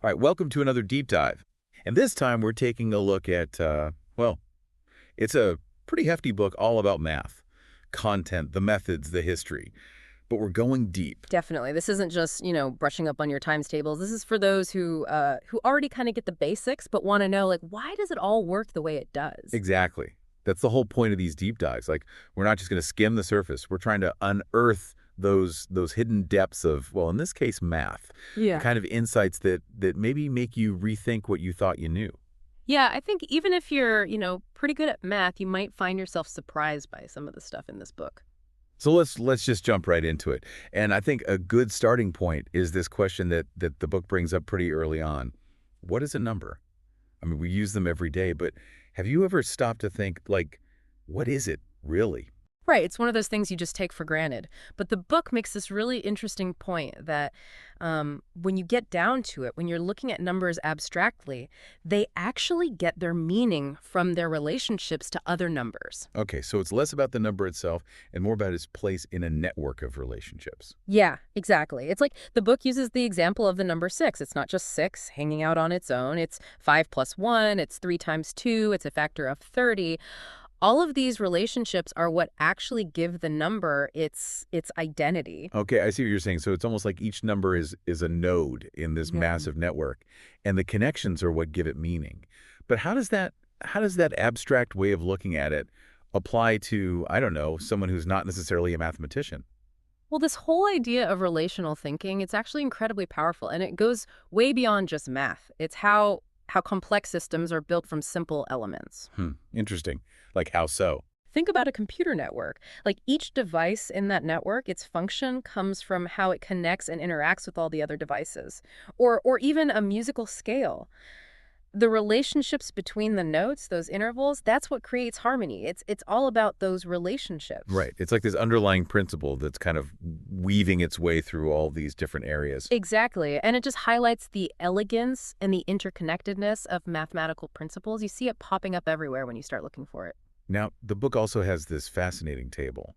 All right, welcome to another deep dive. And this time we're taking a look at, well, it's a pretty hefty book all about math, content, the methods, the history. But we're going deep. Definitely. This isn't just, brushing up on your times tables. This is for those who already kind of get the basics, but want to know, like, why does it all work the way it does? Exactly. That's the whole point of these deep dives. Like, we're not just going to skim the surface. We're trying to unearth those hidden depths of, well, in this case, math. The Yeah. kind of insights that maybe make you rethink what you thought you knew. Yeah, I think even if you're, pretty good at math, you might find yourself surprised by some of the stuff in this book. So let's just jump right into it. And I think a good starting point is this question that the book brings up pretty early on. What is a number? I mean, we use them every day, but have you ever stopped to think, like, what is it really? Right. It's one of those things you just take for granted. But the book makes this really interesting point that when you get down to it, when you're looking at numbers abstractly, they actually get their meaning from their relationships to other numbers. Okay, so it's less about the number itself and more about its place in a network of relationships. Yeah, exactly. It's like the book uses the example of the number six. It's not just six hanging out on its own. It's five plus one, it's three times two, it's a factor of 30. All of these relationships are what actually give the number its identity. Okay, I see what you're saying. So it's almost like each number is a node in this Yeah. massive network, and the connections are what give it meaning. But how does that abstract way of looking at it apply to, I don't know, someone who's not necessarily a mathematician? Well, this whole idea of relational thinking, it's actually incredibly powerful, and it goes way beyond just math. It's how complex systems are built from simple elements. Interesting. Like how so? Think about a computer network. Like each device in that network, its function comes from how it connects and interacts with all the other devices. Or even a musical scale. The relationships between the notes, those intervals, that's what creates harmony. It's all about those relationships. Right. It's like this underlying principle that's kind of weaving its way through all these different areas. Exactly. And it just highlights the elegance and the interconnectedness of mathematical principles. You see it popping up everywhere when you start looking for it. Now, the book also has this fascinating table.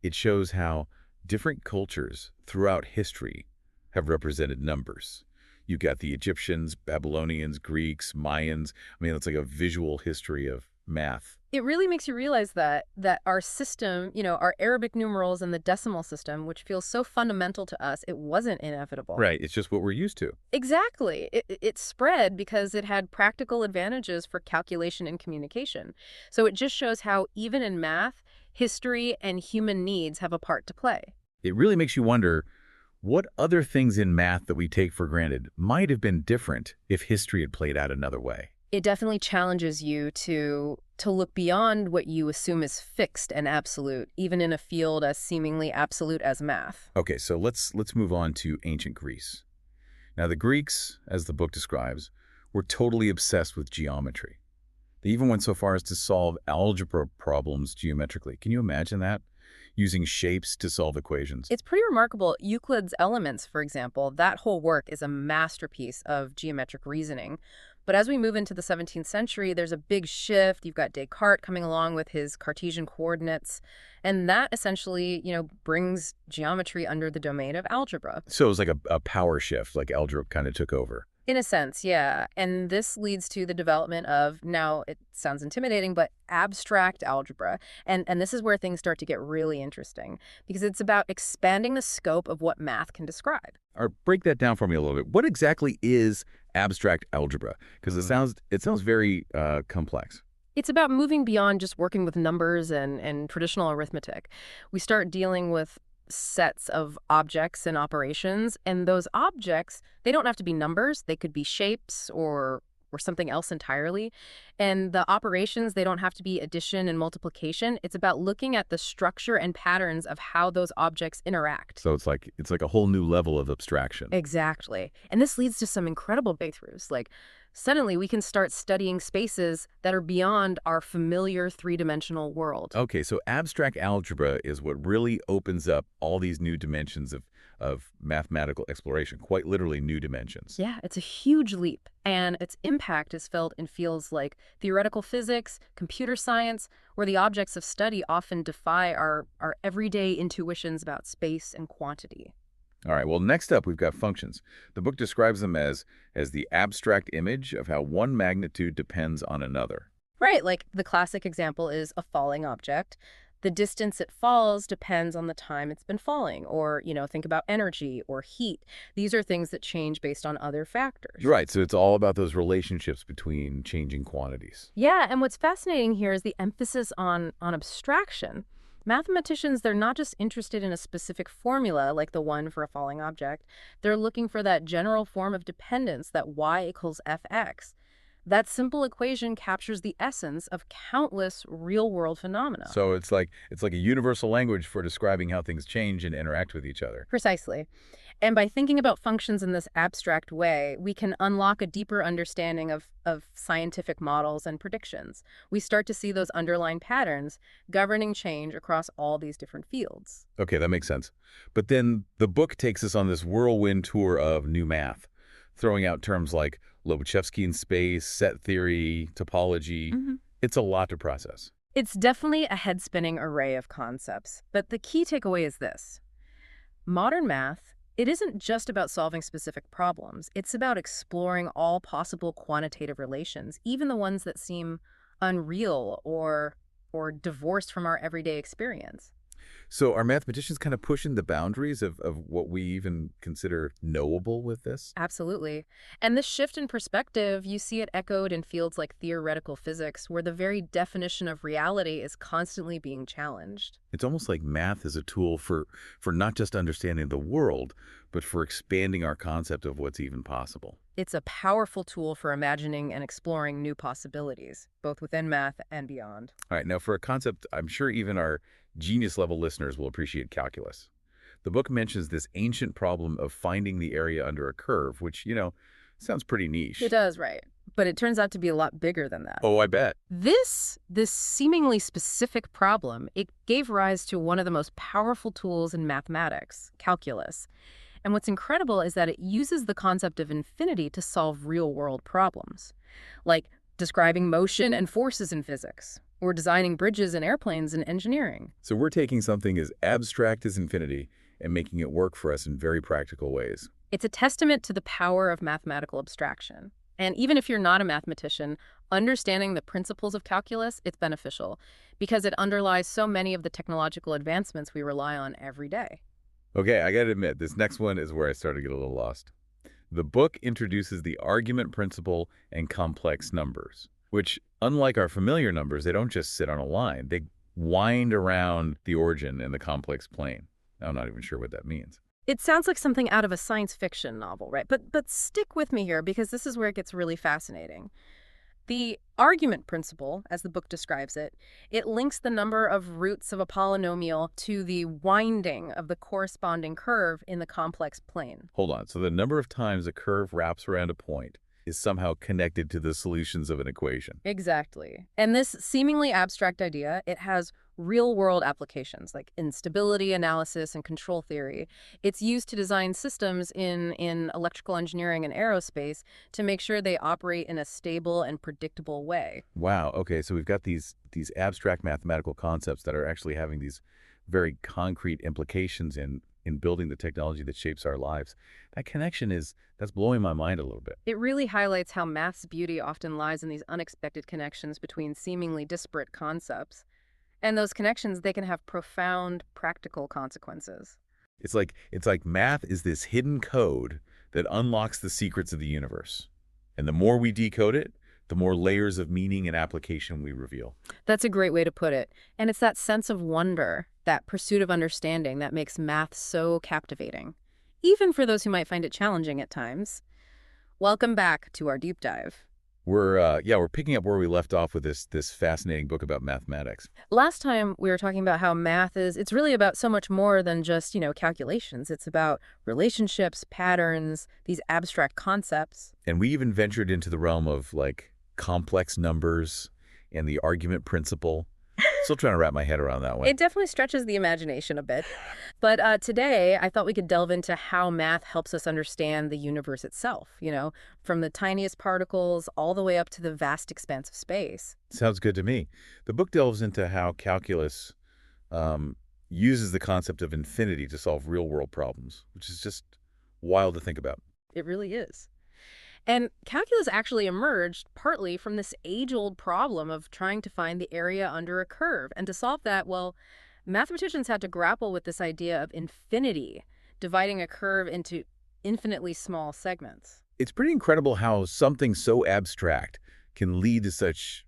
It shows how different cultures throughout history have represented numbers. You got the Egyptians, Babylonians, Greeks, Mayans. I mean, it's like a visual history of math. It really makes you realize that our system, our Arabic numerals and the decimal system, which feels so fundamental to us, it wasn't inevitable. Right. It's just what we're used to. Exactly. It spread because it had practical advantages for calculation and communication. So it just shows how even in math, history and human needs have a part to play. It really makes you wonder what other things in math that we take for granted might have been different if history had played out another way. It definitely challenges you to look beyond what you assume is fixed and absolute, even in a field as seemingly absolute as math. Okay, so let's move on to ancient Greece. Now, the Greeks, as the book describes, were totally obsessed with geometry. They even went so far as to solve algebra problems geometrically. Can you imagine that? Using shapes to solve equations. It's pretty remarkable. Euclid's Elements, for example, that whole work is a masterpiece of geometric reasoning. But as we move into the 17th century, there's a big shift. You've got Descartes coming along with his Cartesian coordinates, and that essentially, brings geometry under the domain of algebra. So it was like a power shift, like algebra kind of took over. In a sense, yeah. And this leads to the development of, now it sounds intimidating, but abstract algebra. And this is where things start to get really interesting because it's about expanding the scope of what math can describe. Or break that down for me a little bit. What exactly is abstract algebra? Because it sounds very complex. It's about moving beyond just working with numbers and traditional arithmetic. We start dealing with sets of objects and operations, and those objects, they don't have to be numbers. They could be shapes or something else entirely. And the operations, they don't have to be addition and multiplication. It's about looking at the structure and patterns of how those objects interact. So it's like a whole new level of abstraction. Exactly. And this leads to some incredible breakthroughs. Like, suddenly we can start studying spaces that are beyond our familiar three-dimensional world. Okay, so abstract algebra is what really opens up all these new dimensions of mathematical exploration, quite literally new dimensions. Yeah, it's a huge leap, and its impact is felt in fields like theoretical physics, computer science, where the objects of study often defy our everyday intuitions about space and quantity. All right, well, next up, we've got functions. The book describes them as the abstract image of how one magnitude depends on another. Right, like the classic example is a falling object. The distance it falls depends on the time it's been falling, or, think about energy or heat. These are things that change based on other factors. Right, so it's all about those relationships between changing quantities. Yeah, and what's fascinating here is the emphasis on abstraction. Mathematicians, they're not just interested in a specific formula like the one for a falling object. They're looking for that general form of dependence, that y equals fx. That simple equation captures the essence of countless real-world phenomena. So it's like a universal language for describing how things change and interact with each other. Precisely. And by thinking about functions in this abstract way, we can unlock a deeper understanding of scientific models and predictions. We start to see those underlying patterns governing change across all these different fields. Okay, that makes sense. But then the book takes us on this whirlwind tour of new math, throwing out terms like Lobachevsky in space, set theory, topology. It's a lot to process. It's definitely a head-spinning array of concepts, but the key takeaway is this. Modern math, it isn't just about solving specific problems. It's about exploring all possible quantitative relations, even the ones that seem unreal or divorced from our everyday experience. So are mathematicians kind of pushing the boundaries of what we even consider knowable with this? Absolutely. And this shift in perspective, you see it echoed in fields like theoretical physics, where the very definition of reality is constantly being challenged. It's almost like math is a tool for not just understanding the world, but for expanding our concept of what's even possible. It's a powerful tool for imagining and exploring new possibilities, both within math and beyond. All right, now for a concept I'm sure even our genius-level listeners will appreciate, calculus. The book mentions this ancient problem of finding the area under a curve, which, sounds pretty It niche. does, right. But it turns out to be a lot bigger than that. Oh, I bet. This seemingly specific problem, it gave rise to one of the most powerful tools in mathematics, calculus. And what's incredible is that it uses the concept of infinity to solve real-world problems, like describing motion and forces in physics, or designing bridges and airplanes in engineering. So we're taking something as abstract as infinity and making it work for us in very practical ways. It's a testament to the power of mathematical abstraction. And even if you're not a mathematician, understanding the principles of calculus, it's beneficial because it underlies so many of the technological advancements we rely on every day. Okay, I gotta admit, this next one is where I started to get a little lost. The book introduces the argument principle and complex numbers, which, unlike our familiar numbers, they don't just sit on a line. They wind around the origin in the complex plane. I'm not even sure what that means. It sounds like something out of a science fiction novel, right? But stick with me here because this is where it gets really fascinating. The argument principle, as the book describes it, it links the number of roots of a polynomial to the winding of the corresponding curve in the complex plane. Hold on. So the number of times a curve wraps around a point is somehow connected to the solutions of an equation. Exactly. And this seemingly abstract idea, it has real-world applications like instability analysis and control theory. It's used to design systems in electrical engineering and aerospace to make sure they operate in a stable and predictable way. Wow. Okay, so we've got these abstract mathematical concepts that are actually having these very concrete implications in building the technology that shapes our lives. That connection that's blowing my mind a little bit. It really highlights how math's beauty often lies in these unexpected connections between seemingly disparate concepts. And those connections, they can have profound practical consequences. It's like math is this hidden code that unlocks the secrets of the universe. And the more we decode it, the more layers of meaning and application we reveal. That's a great way to put it. And it's that sense of wonder, that pursuit of understanding that makes math so captivating, even for those who might find it challenging at times. Welcome back to our deep dive. We're picking up where we left off with this fascinating book about mathematics. Last time we were talking about how math it's really about so much more than just, calculations. It's about relationships, patterns, these abstract concepts. And we even ventured into the realm of like complex numbers and the argument principle. Still trying to wrap my head around that one. It definitely stretches the imagination a bit. But today, I thought we could delve into how math helps us understand the universe itself, from the tiniest particles all the way up to the vast expanse of space. Sounds good to me. The book delves into how calculus uses the concept of infinity to solve real-world problems, which is just wild to think about. It really is. And calculus actually emerged partly from this age-old problem of trying to find the area under a curve. And to solve that, well, mathematicians had to grapple with this idea of infinity, dividing a curve into infinitely small segments. It's pretty incredible how something so abstract can lead to such,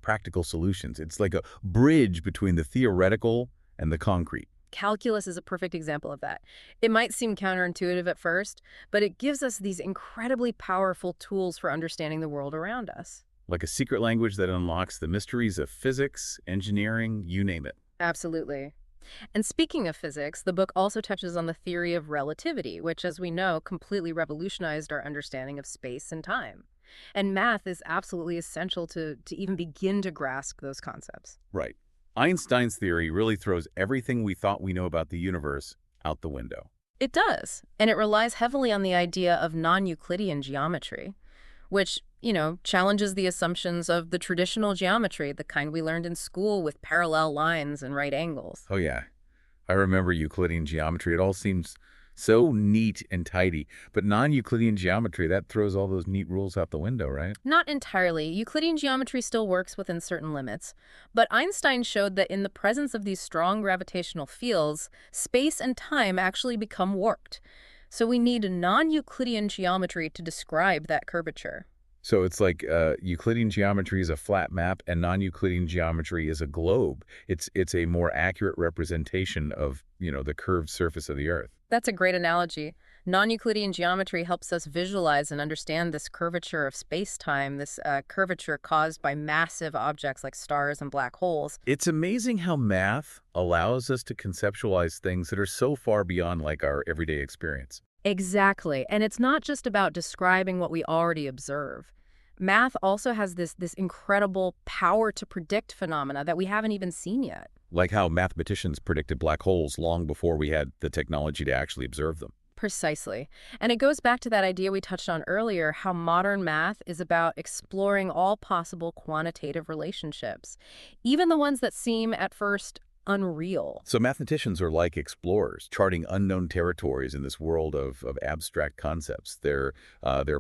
practical solutions. It's like a bridge between the theoretical and the concrete. Calculus is a perfect example of that. It might seem counterintuitive at first, but it gives us these incredibly powerful tools for understanding the world around us. Like a secret language that unlocks the mysteries of physics, engineering, you name it. Absolutely. And speaking of physics, the book also touches on the theory of relativity, which, as we know, completely revolutionized our understanding of space and time. And math is absolutely essential to even begin to grasp those concepts. Right. Einstein's theory really throws everything we thought we know about the universe out the window. It does, and it relies heavily on the idea of non-Euclidean geometry, which, challenges the assumptions of the traditional geometry, the kind we learned in school with parallel lines and right angles. Oh, yeah. I remember Euclidean geometry. It all seems so neat and tidy. But non-Euclidean geometry, that throws all those neat rules out the window, right? Not entirely. Euclidean geometry still works within certain limits, but Einstein showed that in the presence of these strong gravitational fields, space and time actually become warped. So we need non-Euclidean geometry to describe that curvature. So it's like Euclidean geometry is a flat map and non-Euclidean geometry is a globe. It's a more accurate representation of, the curved surface of the Earth. That's a great analogy. Non-Euclidean geometry helps us visualize and understand this curvature of space-time, this curvature caused by massive objects like stars and black holes. It's amazing how math allows us to conceptualize things that are so far beyond like our everyday experience. Exactly. And it's not just about describing what we already observe. Math also has this incredible power to predict phenomena that we haven't even seen yet. Like how mathematicians predicted black holes long before we had the technology to actually observe them. Precisely. And it goes back to that idea we touched on earlier, how modern math is about exploring all possible quantitative relationships, even the ones that seem at first unreal. So mathematicians are like explorers, charting unknown territories in this world of abstract concepts. They're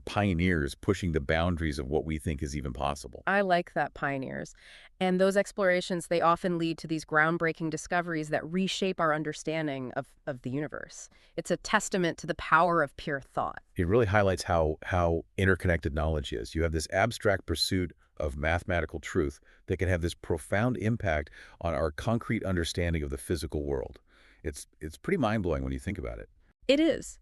pioneers pushing the boundaries of what we think is even possible. I like that, pioneers. And those explorations, they often lead to these groundbreaking discoveries that reshape our understanding of the universe. It's a testament to the power of pure thought. It really highlights how interconnected knowledge is. You have this abstract pursuit of mathematical truth that can have this profound impact on our concrete understanding of the physical world. It's pretty mind-blowing when you think about it. It is.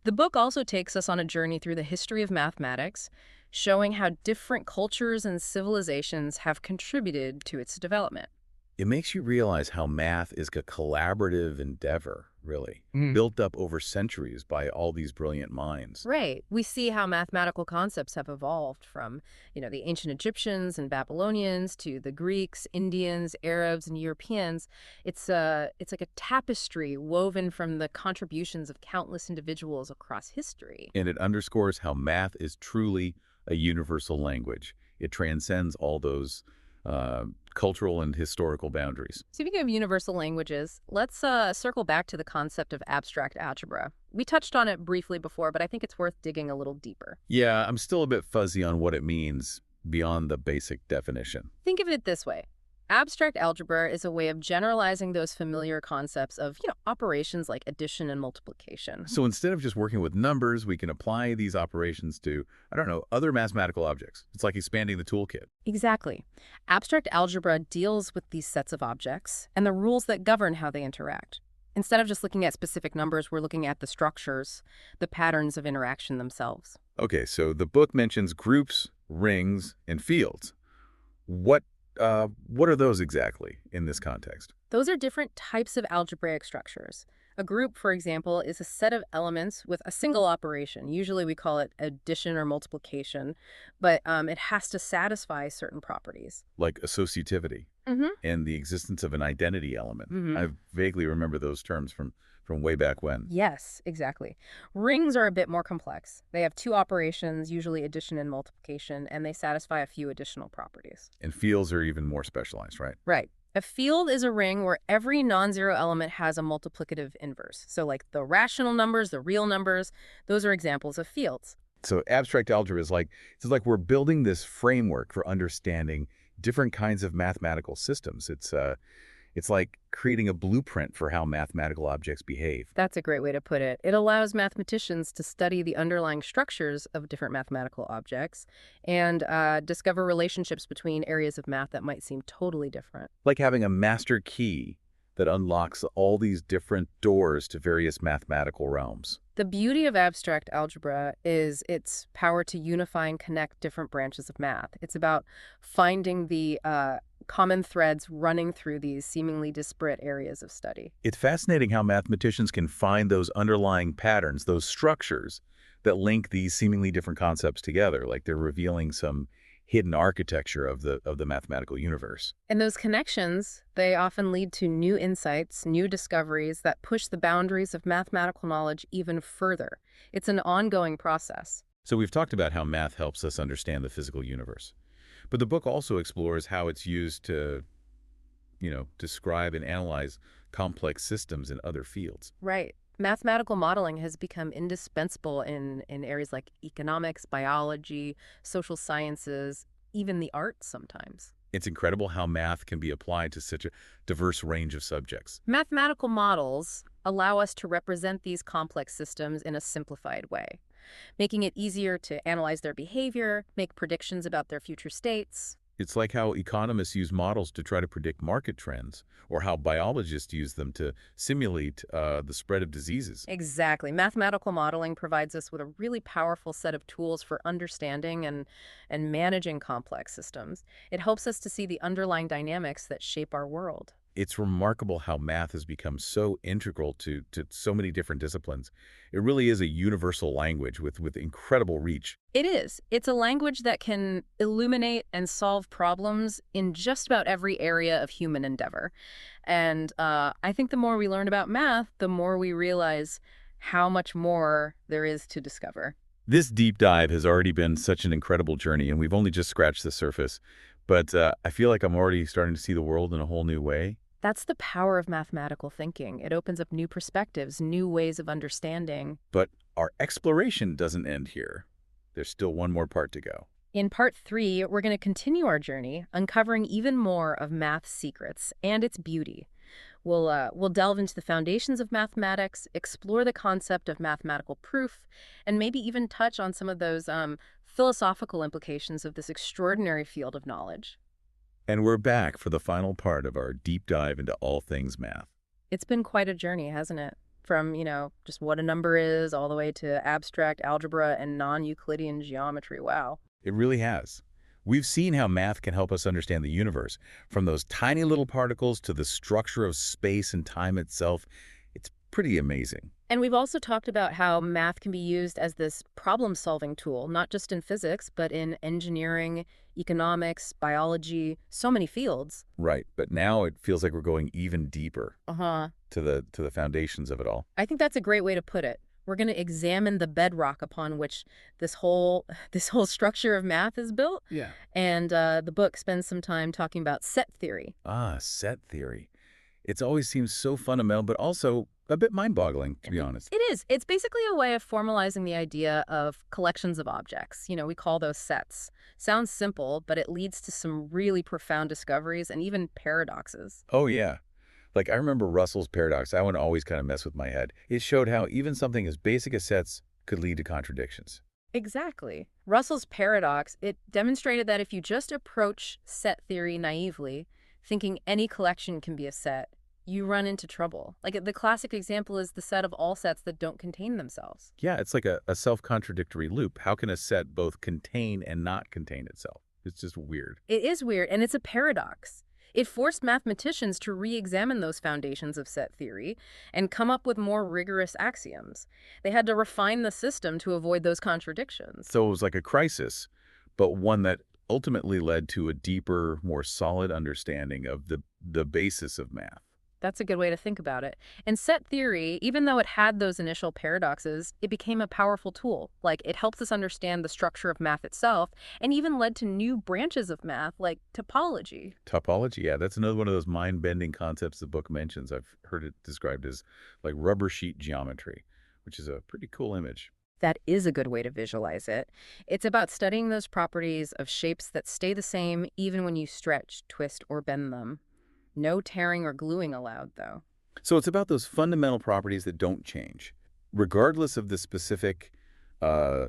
The book also takes us on a journey through the history of mathematics, showing how different cultures and civilizations have contributed to its development. It makes you realize how math is a collaborative endeavor, really, built up over centuries by all these brilliant minds. Right. We see how mathematical concepts have evolved from, the ancient Egyptians and Babylonians to the Greeks, Indians, Arabs, and Europeans. It's like a tapestry woven from the contributions of countless individuals across history. And it underscores how math is truly a universal language. It transcends all those cultural and historical boundaries. Speaking of universal languages, let's circle back to the concept of abstract algebra. We touched on it briefly before, but I think it's worth digging a little deeper. Yeah, I'm still a bit fuzzy on what it means beyond the basic definition. Think of it this way. Abstract algebra is a way of generalizing those familiar concepts of, operations like addition and multiplication. So instead of just working with numbers, we can apply these operations to, other mathematical objects. It's like expanding the toolkit. Exactly. Abstract algebra deals with these sets of objects and the rules that govern how they interact. Instead of just looking at specific numbers, we're looking at the structures, the patterns of interaction themselves. Okay, so the book mentions groups, rings, and fields. What are those exactly in this context? Those are different types of algebraic structures. A group, for example, is a set of elements with a single operation. Usually we call it addition or multiplication, but it has to satisfy certain properties. Like associativity and the existence of an identity element. I vaguely remember those terms from way back when. Yes, exactly. Rings are a bit more complex. They have two operations, usually addition and multiplication, and they satisfy a few additional properties. And fields are even more specialized, right? Right. A field is a ring where every non-zero element has a multiplicative inverse. So like the rational numbers, the real numbers, those are examples of fields. So abstract algebra is like, it's like we're building this framework for understanding different kinds of mathematical systems. It's like creating a blueprint for how mathematical objects behave. That's a great way to put it. It allows mathematicians to study the underlying structures of different mathematical objects and discover relationships between areas of math that might seem totally different. Like having a master key that unlocks all these different doors to various mathematical realms. The beauty of abstract algebra is its power to unify and connect different branches of math. It's about finding the common threads running through these seemingly disparate areas of study. It's fascinating how mathematicians can find those underlying patterns, those structures that link these seemingly different concepts together, like they're revealing some hidden architecture of the mathematical universe. And those connections, they often lead to new insights, new discoveries that push the boundaries of mathematical knowledge even further. It's an ongoing process. So we've talked about how math helps us understand the physical universe. But the book also explores how it's used to, describe and analyze complex systems in other fields. Right. Mathematical modeling has become indispensable in areas like economics, biology, social sciences, even the arts sometimes. It's incredible how math can be applied to such a diverse range of subjects. Mathematical models allow us to represent these complex systems in a simplified way, making it easier to analyze their behavior, make predictions about their future states. It's like how economists use models to try to predict market trends, or how biologists use them to simulate the spread of diseases. Exactly. Mathematical modeling provides us with a really powerful set of tools for understanding and managing complex systems. It helps us to see the underlying dynamics that shape our world. It's remarkable how math has become so integral to so many different disciplines. It really is a universal language with incredible reach. It is. It's a language that can illuminate and solve problems in just about every area of human endeavor. And I think the more we learn about math, the more we realize how much more there is to discover. This deep dive has already been such an incredible journey, and we've only just scratched the surface. But I feel like I'm already starting to see the world in a whole new way. That's the power of mathematical thinking. It opens up new perspectives, new ways of understanding. But our exploration doesn't end here. There's still one more part to go. In part 3, we're going to continue our journey, uncovering even more of math's secrets and its beauty. We'll delve into the foundations of mathematics, explore the concept of mathematical proof, and maybe even touch on some of those philosophical implications of this extraordinary field of knowledge. And we're back for the final part of our deep dive into all things math. It's been quite a journey, hasn't it? From, just what a number is all the way to abstract algebra and non-Euclidean geometry. Wow. It really has. We've seen how math can help us understand the universe, from those tiny little particles to the structure of space and time itself. It's pretty amazing. And we've also talked about how math can be used as this problem-solving tool, not just in physics, but in engineering, economics, biology, so many fields. Right, but now it feels like we're going even deeper Uh-huh. to the foundations of it all. I think that's a great way to put it. We're going to examine the bedrock upon which this whole this whole structure of math is built. Yeah. And the book spends some time talking about set theory. Ah, set theory. It's always seems so fundamental, but also a bit mind-boggling, to be honest. It is. It's basically a way of formalizing the idea of collections of objects. We call those sets. Sounds simple, but it leads to some really profound discoveries and even paradoxes. Oh, yeah. Like, I remember Russell's paradox. That one always kind of messed with my head. It showed how even something as basic as sets could lead to contradictions. Exactly. Russell's paradox, it demonstrated that if you just approach set theory naively, thinking any collection can be a set, you run into trouble. Like the classic example is the set of all sets that don't contain themselves. Yeah, it's like a self-contradictory loop. How can a set both contain and not contain itself? It's just weird. It is weird, and it's a paradox. It forced mathematicians to re-examine those foundations of set theory and come up with more rigorous axioms. They had to refine the system to avoid those contradictions. So it was like a crisis, but one that ultimately led to a deeper, more solid understanding of the basis of math. That's a good way to think about it. And set theory, even though it had those initial paradoxes, it became a powerful tool. Like, it helps us understand the structure of math itself and even led to new branches of math like topology. Topology, yeah, that's another one of those mind-bending concepts the book mentions. I've heard it described as like rubber sheet geometry, which is a pretty cool image. That is a good way to visualize it. It's about studying those properties of shapes that stay the same even when you stretch, twist, or bend them. No tearing or gluing allowed, though. So it's about those fundamental properties that don't change, regardless of the specific uh,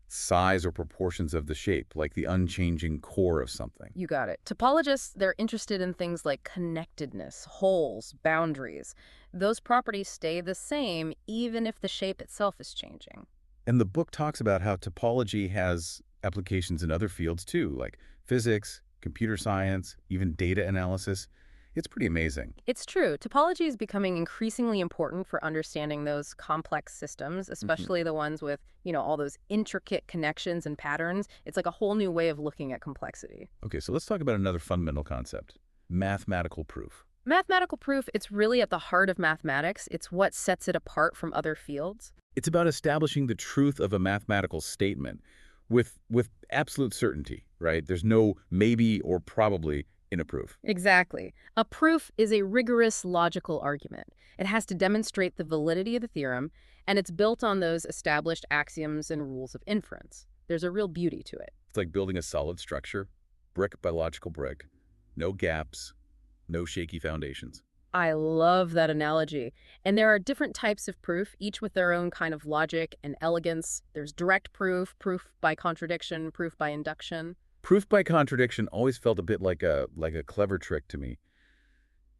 size or proportions of the shape, like the unchanging core of something. You got it. Topologists, they're interested in things like connectedness, holes, boundaries. Those properties stay the same even if the shape itself is changing. And the book talks about how topology has applications in other fields too, like physics, computer science, even data analysis. It's pretty amazing. It's true. Topology is becoming increasingly important for understanding those complex systems, Mhm. especially the ones with, all those intricate connections and patterns. It's like a whole new way of looking at complexity. Okay, so let's talk about another fundamental concept, mathematical proof. Mathematical proof, it's really at the heart of mathematics. It's what sets it apart from other fields. It's about establishing the truth of a mathematical statement with absolute certainty, right? There's no maybe or probably in a proof. Exactly. A proof is a rigorous logical argument. It has to demonstrate the validity of the theorem, and it's built on those established axioms and rules of inference. There's a real beauty to it. It's like building a solid structure, brick by logical brick, no gaps, no shaky foundations. I love that analogy. And there are different types of proof, each with their own kind of logic and elegance. There's direct proof, proof by contradiction, proof by induction. Proof by contradiction always felt a bit like a clever trick to me.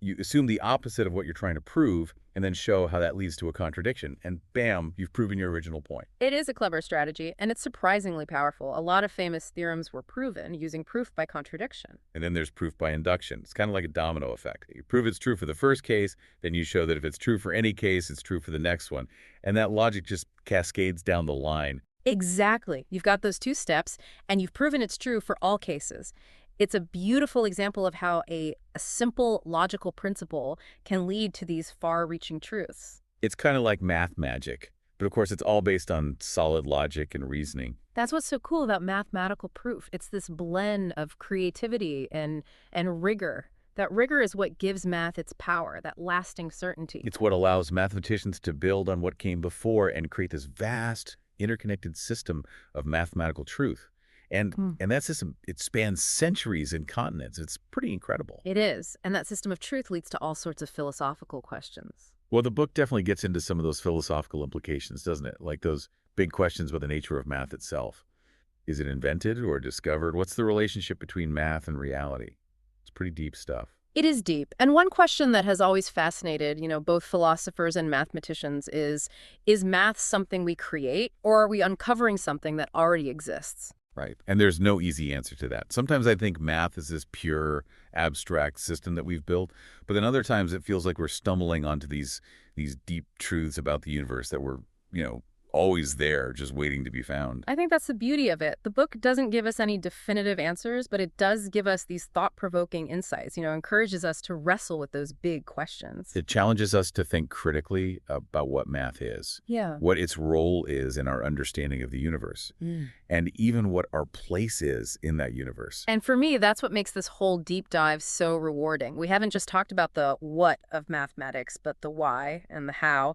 You assume the opposite of what you're trying to prove and then show how that leads to a contradiction. And bam, you've proven your original point. It is a clever strategy, and it's surprisingly powerful. A lot of famous theorems were proven using proof by contradiction. And then there's proof by induction. It's kind of like a domino effect. You prove it's true for the first case, then you show that if it's true for any case, it's true for the next one. And that logic just cascades down the line. Exactly. You've got those two steps, and you've proven it's true for all cases. It's a beautiful example of how a simple logical principle can lead to these far-reaching truths. It's kind of like math magic. But of course, it's all based on solid logic and reasoning. That's what's so cool about mathematical proof. It's this blend of creativity and rigor. That rigor is what gives math its power, that lasting certainty. It's what allows mathematicians to build on what came before and create this vast, interconnected system of mathematical truth. And Hmm. and that system, it spans centuries and continents. It's pretty incredible. It is, and that system of truth leads to all sorts of philosophical questions. Well, the book definitely gets into some of those philosophical implications, doesn't it? Like those big questions about the nature of math itself. Is it invented or discovered? What's the relationship between math and reality? It's pretty deep stuff. It is deep. And one question that has always fascinated, both philosophers and mathematicians is math something we create, or are we uncovering something that already exists? Right. And there's no easy answer to that. Sometimes I think math is this pure, abstract system that we've built, but then other times it feels like we're stumbling onto these deep truths about the universe that were, always there, just waiting to be found. I think that's the beauty of it. The book doesn't give us any definitive answers, but it does give us these thought-provoking insights, encourages us to wrestle with those big questions. It challenges us to think critically about what math is, Yeah. what its role is in our understanding of the universe, and even what our place is in that universe. And for me, that's what makes this whole deep dive so rewarding. We haven't just talked about the what of mathematics, but the why and the how.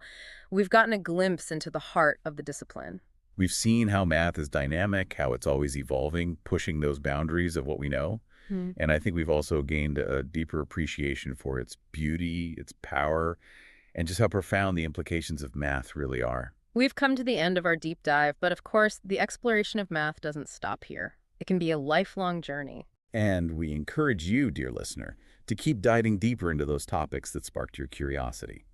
We've gotten a glimpse into the heart of the discipline. We've seen how math is dynamic, how it's always evolving, pushing those boundaries of what we know. Hmm. And I think we've also gained a deeper appreciation for its beauty, its power, and just how profound the implications of math really are. We've come to the end of our deep dive, but of course, the exploration of math doesn't stop here. It can be a lifelong journey. And we encourage you, dear listener, to keep diving deeper into those topics that sparked your curiosity.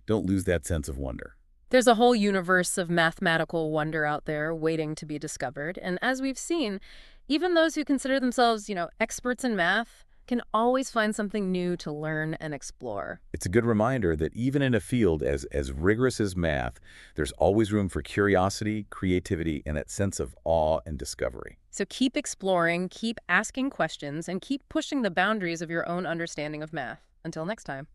Don't lose that sense of wonder. There's a whole universe of mathematical wonder out there waiting to be discovered. And as we've seen, even those who consider themselves, experts in math can always find something new to learn and explore. It's a good reminder that even in a field as rigorous as math, there's always room for curiosity, creativity, and that sense of awe and discovery. So keep exploring, keep asking questions, and keep pushing the boundaries of your own understanding of math. Until next time.